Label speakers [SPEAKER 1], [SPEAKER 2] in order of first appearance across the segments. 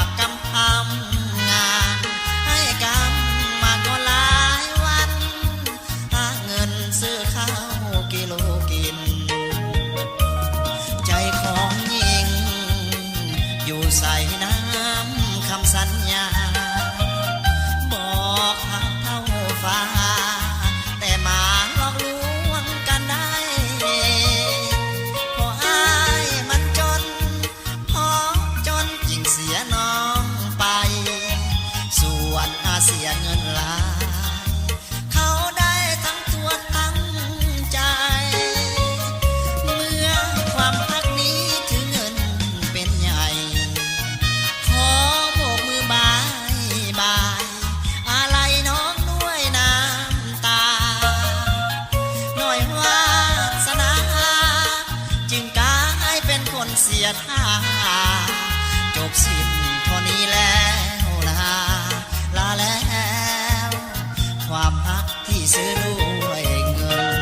[SPEAKER 1] ากกำทำงานให้กำมาก็หลายวันหาเงินซื้อข้าวกิโลกินใจของหญิงอยู่ใส่น้ำคำสัญญาบอกหักเท่าฟ้าแต่มาหลอกลวงกันได้พออายมันจนพอจนยิ่งเสียน้องไปส่วนอาเสียเงินหลายเขาได้ทั้งตัวทั้งใจเมื่อความรักนี้ถึงเงินเป็นใหญ่ขอโบกมือบายบายอะไรน้องด้วยน้ำตาหน่อยวาสนาจึงกลายเป็นคนเสียท่าจบสิ้นเท่านี้แล้วลาแล้วความรักที่ซื้อด้วยเงิน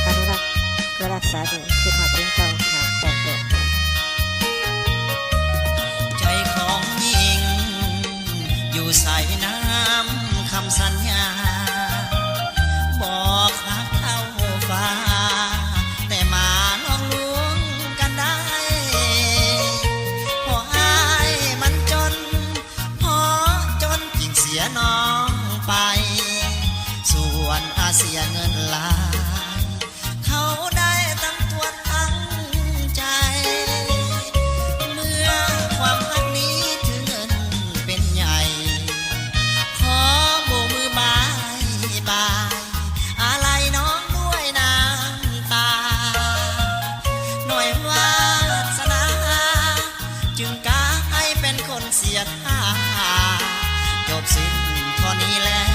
[SPEAKER 2] อนุรักษ์เพื่อรักษาโดยคือหอดเรื่องเก่าค่ะบอกบอกค่ะ
[SPEAKER 1] ใจของหญิงอยู่ใส่น้ำคำสัญญาบอกรักเท่าฟ้าแต่มาลองลวงกันได้พออายมันจนพอจนยิ่งเสียน้องไปส่วนอาเสียเงินหลายเขาได้ทั้งตัวทั้งใจเมื่อความรักนี้ถึงเงินเป็นใหญ่ขอโบกมือบายบายอะไรน้องด้วยน้ำตาหน่อยวาสนาจึงกลายเป็นคนเสียท่าจบสิ้นเท่านี้แล้ว